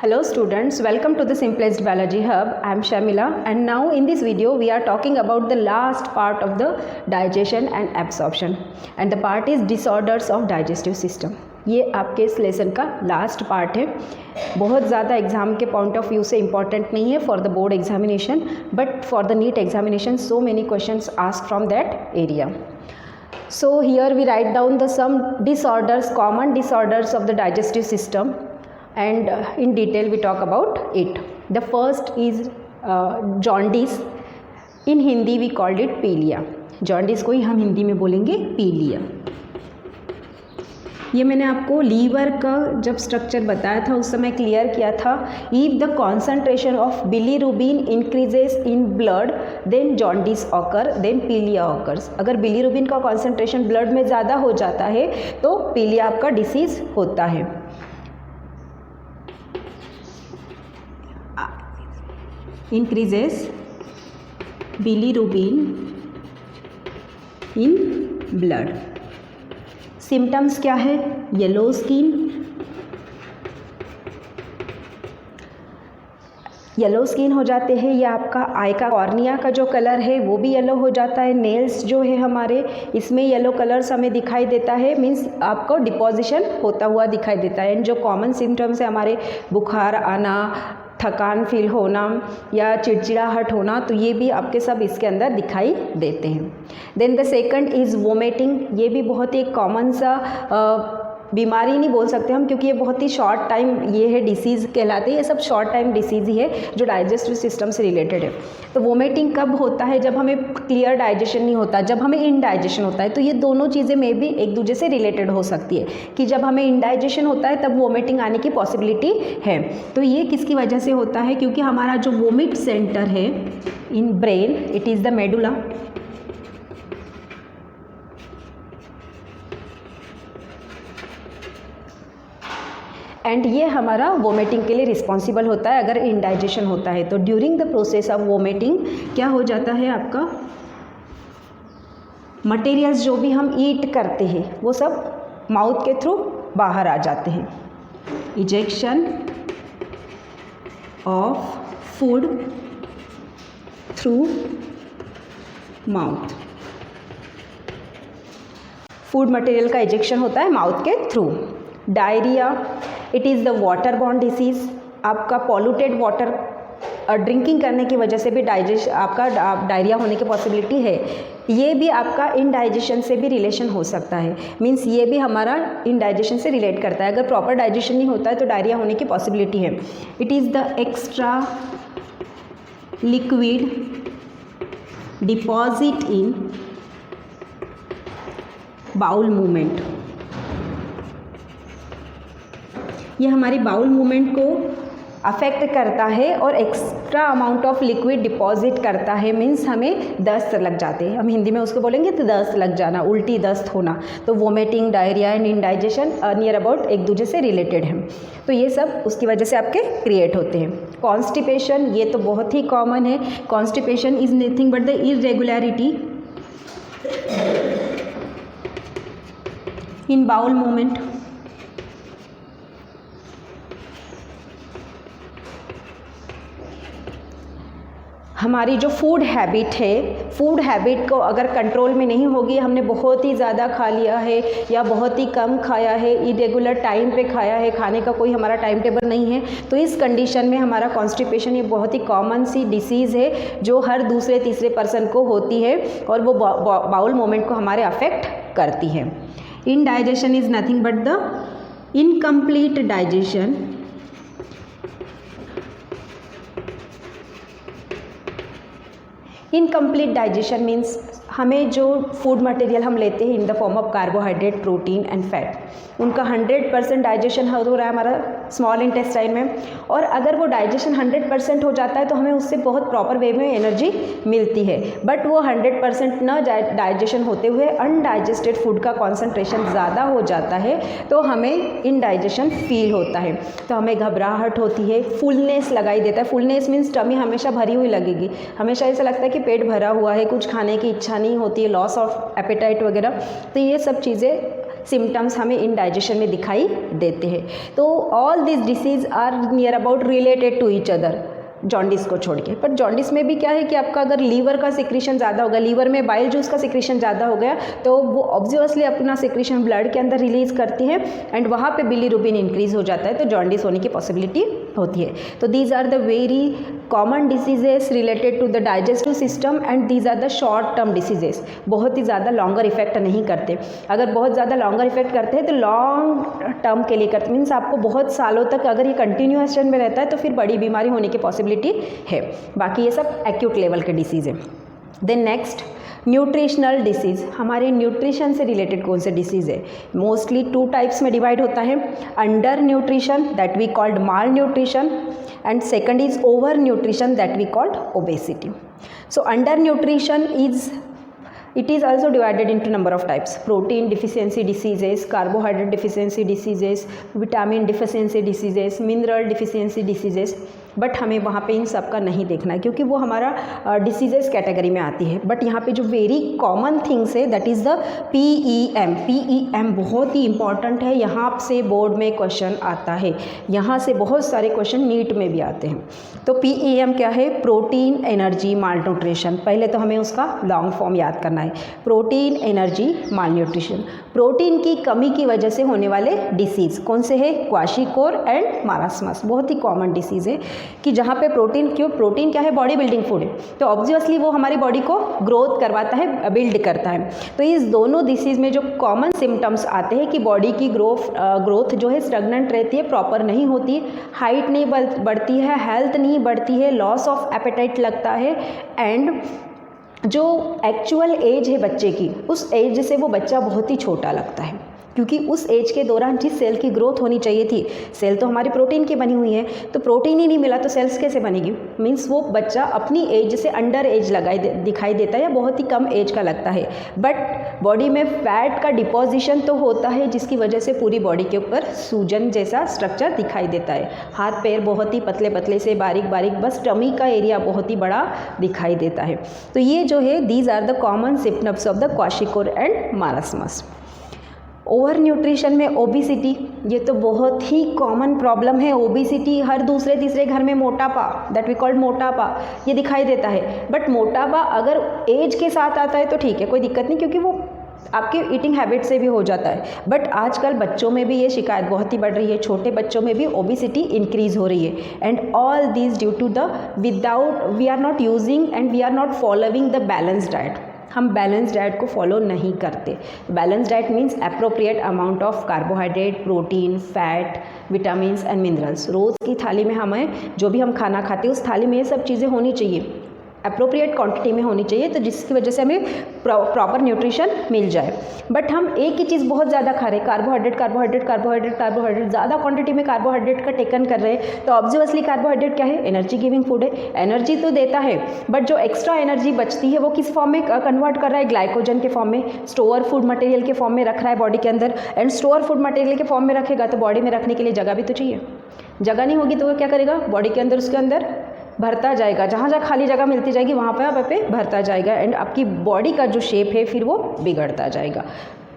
Hello students, welcome to the Simplest Biology Hub. I am Shamila and now in this video we are talking about the last part of the digestion and absorption and the part is disorders of digestive system. ये आपके इस lesson का last part है. बहुत ज़्यादा exam के point of view से important नहीं है for the board examination, but for the NEET examination so many questions asked from that area. So here we write down the some disorders, common disorders of the digestive system, and in detail we talk about it. The first is jaundice. In Hindi we called it पीलिया. jaundice को ही हम हिंदी में बोलेंगे पीलिया. ये मैंने आपको liver का जब स्ट्रक्चर बताया था उस समय क्लियर किया था. If the concentration of bilirubin increases in blood then jaundice occur, then पीलिया ऑकर्स. अगर बिलीरुबिन का कॉन्सेंट्रेशन ब्लड में ज़्यादा हो जाता है तो पीलिया आपका डिसीज़ होता है. Increases bilirubin in blood. Symptoms क्या है? Yellow skin. येलो स्किन हो जाते हैं या आपका आई का कॉर्निया का जो कलर है वो भी येलो हो जाता है. नेल्स जो है हमारे इसमें येलो कलर्स हमें दिखाई देता है, मीन्स आपको डिपोजिशन होता हुआ दिखाई देता है. एंड जो कॉमन सिम्टम्स है हमारे बुखार आना, थकान फील होना या चिड़चिड़ाहट होना, तो ये भी आपके सब इसके अंदर दिखाई देते हैं. Then the second is vomiting. ये भी बहुत ही कॉमन सा बीमारी नहीं बोल सकते हम क्योंकि ये बहुत ही शॉर्ट टाइम ये है डिसीज़ कहलाते हैं. ये सब शॉर्ट टाइम डिसीज़ ही है जो डाइजेस्टिव सिस्टम से रिलेटेड है. तो वोमिटिंग कब होता है? जब हमें क्लियर डाइजेशन नहीं होता, जब हमें इनडाइजेशन होता है. तो ये दोनों चीज़ें में भी एक दूसरे से रिलेटेड हो सकती है कि जब हमें इनडाइजेशन होता है तब वोमिटिंग आने की पॉसिबिलिटी है. तो ये किसकी वजह से होता है? क्योंकि हमारा जो वोमिट सेंटर है in brain, it is the medulla. And ये हमारा वोमिटिंग के लिए रिस्पॉन्सिबल होता है अगर इनडाइजेशन होता है. तो during the process of vomiting क्या हो जाता है? आपका मटेरियल्स जो भी हम ईट करते हैं वो सब माउथ के थ्रू बाहर आ जाते हैं. Ejection of food through mouth. Food material का इजेक्शन होता है माउथ के through. Diarrhoea, it is the water borne disease. आपका पॉल्यूटेड वाटर ड्रिंकिंग करने की वजह से भी आपका डायरिया होने की पॉसिबिलिटी है. ये भी आपका इनडाइजेशन से भी रिलेशन हो सकता है, मींस ये भी हमारा इनडाइजेशन से रिलेट करता है. अगर प्रॉपर डाइजेशन नहीं होता है तो डायरिया होने की पॉसिबिलिटी है. It is the extra liquid deposit in bowel movement. ये हमारी बाउल मूवमेंट को अफेक्ट करता है और extra amount of liquid deposit करता है, मीन्स हमें दस्त लग जाते हैं. हम हिंदी में उसको बोलेंगे तो दस्त लग जाना, उल्टी दस्त होना. तो vomiting, diarrhoea and indigestion near about एक दूसरे से रिलेटेड हैं. तो ये सब उसकी वजह से आपके क्रिएट होते हैं. कॉन्स्टिपेशन, ये तो बहुत ही कॉमन है. Constipation is nothing but the irregularity in bowel movement. हमारी जो फूड हैबिट है, फूड हैबिट को अगर कंट्रोल में नहीं होगी, हमने बहुत ही ज़्यादा खा लिया है या बहुत ही कम खाया है, इरेगुलर टाइम पे खाया है, खाने का कोई हमारा टाइम टेबल नहीं है, तो इस कंडीशन में हमारा कॉन्स्टिपेशन ये बहुत ही कॉमन सी डिसीज़ है जो हर दूसरे तीसरे पर्सन को होती है और वो बाउल मूवमेंट को हमारे अफेक्ट करती है. Indigestion is nothing but the incomplete digestion incomplete digestion means हमें जो फूड मटेरियल हम लेते हैं in the form of carbohydrate, protein and fat, उनका 100% डाइजेशन हो रहा है हमारा स्मॉल इंटेस्टाइन में. और अगर वो डाइजेशन 100% हो जाता है तो हमें उससे बहुत प्रॉपर वे में एनर्जी मिलती है. बट वो 100% न डाइजेशन होते हुए अनडाइजेस्टेड फूड का कॉन्सेंट्रेशन ज़्यादा हो जाता है तो हमें इनडाइजेशन फील होता है. तो हमें घबराहट होती है, फुलनेस लगाई देता है. फुलनेस मीन्स टमी हमेशा भरी हुई लगेगी, हमेशा ऐसा लगता है कि पेट भरा हुआ है, कुछ खाने की इच्छा नहीं होती है, लॉस ऑफ एपेटाइट वगैरह. तो ये सब चीज़ें सिम्टम्स हमें इंडाइजेशन में दिखाई देते हैं। तो all this disease are near about related to each other, jaundice को छोड़ के। पर जॉन्डिस में भी क्या है कि आपका अगर लीवर का सिक्रीशन ज़्यादा होगा, लीवर में बाइल जूस का सिक्रीशन ज़्यादा हो गया तो वो ऑब्वियसली अपना सिक्रीशन ब्लड के अंदर रिलीज़ करती है एंड वहाँ पे बिलीरुबिन इंक्रीज़ हो जाता है, तो जॉन्डिस होने की पॉसिबिलिटी होती है। तो these are the very common diseases related to the digestive system and these are the short term diseases. बहुत ही ज़्यादा लॉन्गर इफेक्ट नहीं करते, अगर बहुत ज़्यादा लॉन्गर इफेक्ट करते हैं तो लॉन्ग टर्म के लिए करते, मीन्स आपको बहुत सालों तक अगर ये कंटिन्यूएशन में रहता है तो फिर बड़ी बीमारी होने की पॉसिबिलिटी है। बाकी ये सब एक्यूट लेवल के डिसीज़ हैं। देन नेक्स्ट न्यूट्रिशनल डिसीज़, हमारे न्यूट्रिशन से रिलेटेड कौन से डिसीज़ है? मोस्टली 2 टाइप्स में डिवाइड होता है, undernutrition that we called malnutrition and second is overnutrition that we called obesity. So undernutrition is it is also divided into number of types: protein deficiency diseases, carbohydrate deficiency diseases, vitamin deficiency diseases, mineral deficiency diseases। But हमें वहाँ पे इन सब का नहीं देखना है क्योंकि वो हमारा डिसीजेस कैटेगरी में आती है। बट यहाँ पे जो वेरी कॉमन थिंग्स है that is the PEM। PEM बहुत ही इंपॉर्टेंट है, यहाँ से बोर्ड में क्वेश्चन आता है, यहाँ से बहुत सारे क्वेश्चन नीट में भी आते हैं। तो PEM क्या है? प्रोटीन एनर्जी माल न्यूट्रिशन। पहले तो हमें उसका लॉन्ग फॉर्म याद करना है, प्रोटीन एनर्जी माल न्यूट्रिशन। प्रोटीन की कमी की वजह से होने वाले डिसीज़ कौन से है? क्वाशीकोर एंड मारास्मस। बहुत ही कॉमन डिसीज़ है कि जहाँ पे प्रोटीन, क्यों? प्रोटीन क्या है? बॉडी बिल्डिंग फूड है, तो ऑब्वियसली वो हमारी बॉडी को ग्रोथ करवाता है, बिल्ड करता है। तो इस दोनों डिसीज़ में जो कॉमन सिम्टम्स आते हैं कि बॉडी की ग्रोथ जो है स्टैग्नेंट रहती है, प्रॉपर नहीं होती, हाइट नहीं बढ़ती है, हेल्थ नहीं बढ़ती है, लॉस ऑफ एपेटाइट लगता है एंड जो एक्चुअल एज है बच्चे की, उस एज से वो बच्चा बहुत ही छोटा लगता है क्योंकि उस एज के दौरान जिस सेल की ग्रोथ होनी चाहिए थी, सेल तो हमारी प्रोटीन की बनी हुई है, तो प्रोटीन ही नहीं मिला तो सेल्स कैसे बनेगी? मीन्स वो बच्चा अपनी एज से अंडर एज दिखाई देता है या बहुत ही कम एज का लगता है। बट बॉडी में फैट का डिपोजिशन तो होता है जिसकी वजह से पूरी बॉडी के ऊपर सूजन जैसा स्ट्रक्चर दिखाई देता है, हाथ पैर बहुत ही पतले पतले से बारीक बारीक, बस टमी का एरिया बहुत ही बड़ा दिखाई देता है। तो ये जो है these are the common symptoms of the kwashiorkor and marasmus. Over nutrition में ओबिसिटी, ये तो बहुत ही कॉमन प्रॉब्लम है। ओबिसिटी हर दूसरे तीसरे घर में मोटापा, दैट वी कॉल्ड मोटापा, ये दिखाई देता है। बट मोटापा अगर एज के साथ आता है तो ठीक है, कोई दिक्कत नहीं, क्योंकि वो आपके ईटिंग हैबिट से भी हो जाता है। बट आजकल बच्चों में भी ये शिकायत बहुत ही बढ़ रही है, छोटे बच्चों में भी ओबिसिटी इंक्रीज हो रही है and all this due to the without we are not using and we are not following the balance diet. हम बैलेंस डाइट को फॉलो नहीं करते। Balance diet means appropriate amount of carbohydrate, protein, fat, vitamins and minerals. रोज़ की थाली में हमें जो भी हम खाना खाते हैं उस थाली में ये सब चीज़ें होनी चाहिए, अप्रोप्रिएट क्वांटिटी में होनी चाहिए, तो जिसकी वजह से हमें प्रॉपर न्यूट्रिशन मिल जाए। बट हम एक ही चीज़ बहुत ज़्यादा खा रहे हैं, कार्बोहाइड्रेट कार्बोहाइड्रेट कार्बोहाइड्रेट कार्बोहाइड्रेट, ज़्यादा क्वांटिटी में कार्बोहाइड्रेट का टेकन कर रहे हैं, तो ऑब्वियसली कार्बोहाइड्रेट क्या है? एनर्जी गिविंग फूड है, एनर्जी तो देता है, बट जो एक्स्ट्रा एनर्जी बचती है वो किस फॉर्म में कन्वर्ट कर रहा है? ग्लाइकोजन के फॉर्म में, स्टोर फूड मटेरियल के फॉर्म में रख रहा है बॉडी के अंदर। एंड स्टोर फूड मटेरियल के फॉर्म में रखेगा तो बॉडी में रखने के लिए जगह भी तो चाहिए, जगह नहीं होगी तो वो क्या करेगा? बॉडी के अंदर उसके अंदर भरता जाएगा, जहाँ जहाँ खाली जगह मिलती जाएगी वहाँ पे भरता जाएगा एंड आपकी बॉडी का जो शेप है फिर वो बिगड़ता जाएगा,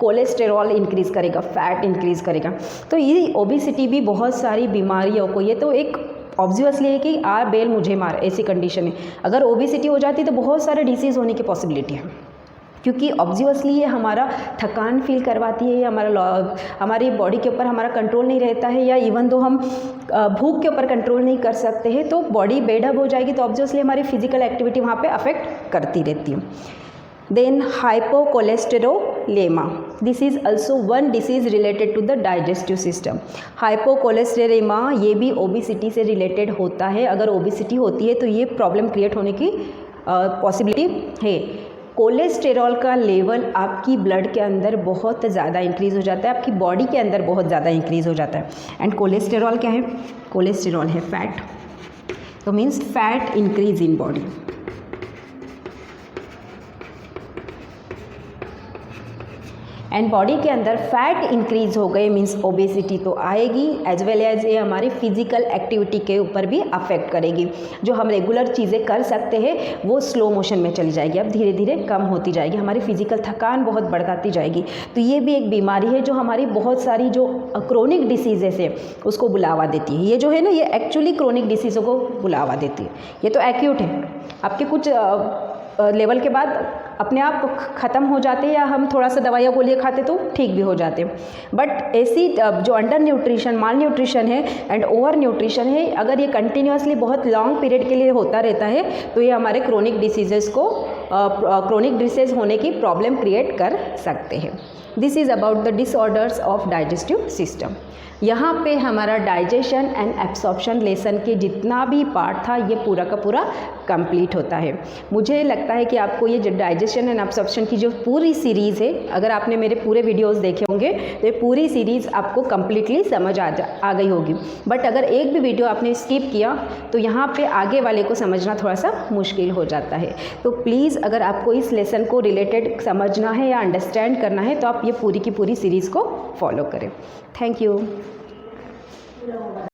कोलेस्टेरॉल इंक्रीज करेगा, फैट इंक्रीज करेगा। तो ये ओबिसिटी भी बहुत सारी बीमारियों को, ये तो एक ऑब्वियसली है कि आर बेल मुझे मार ऐसी कंडीशन है। अगर ओबिसिटी हो जाती तो बहुत सारे डिसीज़ होने की पॉसिबिलिटी है, क्योंकि ऑब्वियसली ये हमारा थकान फील करवाती है, हमारी बॉडी के ऊपर हमारा कंट्रोल नहीं रहता है, या इवन दो हम भूख के ऊपर कंट्रोल नहीं कर सकते हैं तो बॉडी बेडअप हो जाएगी, तो ऑब्वियसली हमारी फिजिकल एक्टिविटी वहाँ पे अफेक्ट करती रहती है। Then hypocholesterolemia, this is also one disease related to the digestive system. Hypocholesterolemia ये भी ओबिसिटी से रिलेटेड होता है। अगर ओबिसिटी होती है तो ये प्रॉब्लम क्रिएट होने की पॉसिबिलिटी है। कोलेस्टेरॉल का लेवल आपकी ब्लड के अंदर बहुत ज़्यादा इंक्रीज़ हो जाता है, आपकी बॉडी के अंदर बहुत ज़्यादा इंक्रीज़ हो जाता है। एंड कोलेस्टेरॉल क्या है? कोलेस्टेरॉल है फैट, तो means fat increase in body. And body के अंदर फैट इंक्रीज हो गए मीन्स ओबेसिटी तो आएगी, एज वेल एज ये हमारी फिजिकल एक्टिविटी के ऊपर भी अफेक्ट करेगी। जो हम रेगुलर चीज़ें कर सकते हैं वो स्लो मोशन में चली जाएगी, अब धीरे धीरे कम होती जाएगी, हमारी फिजिकल थकान बहुत बढ़ती जाएगी। तो ये भी एक बीमारी है जो हमारी बहुत सारी जो क्रोनिक डिसीजेस है उसको बुलावा देती है। ये जो है ना, ये एक्चुअली क्रोनिक डिसीज़ों को बुलावा देती है। ये तो एक्यूट है, आपके कुछ लेवल के बाद अपने आप ख़त्म हो जाते हैं, या हम थोड़ा सा दवाइयाँ गोलियाँ खाते तो ठीक भी हो जाते हैं। बट ऐसी जो अंडर न्यूट्रिशन, माल न्यूट्रिशन है एंड ओवर न्यूट्रिशन है, अगर ये कंटिन्यूसली बहुत लॉन्ग पीरियड के लिए होता रहता है तो ये हमारे क्रोनिक डिसीजेस को क्रोनिक डिसीज होने की प्रॉब्लम क्रिएट कर सकते हैं। This is about the disorders of digestive system. यहाँ पे हमारा डाइजेशन एंड एब्सॉर्प्शन लेसन के जितना भी पार्ट था ये पूरा का पूरा कंप्लीट होता है। मुझे लगता है कि आपको ये डाइजेशन एंड एब्सॉर्प्शन की जो पूरी सीरीज़ है, अगर आपने मेरे पूरे वीडियोस देखे होंगे तो ये पूरी सीरीज़ आपको कम्प्लीटली समझ आ गई होगी। बट अगर एक भी वीडियो आपने स्किप किया तो यहाँ पे आगे वाले को समझना थोड़ा सा मुश्किल हो जाता है। तो प्लीज़ अगर आपको इस लेसन को रिलेटेड समझना है या अंडरस्टैंड करना है तो आप ये पूरी की पूरी सीरीज़ को फॉलो करें। Thank you.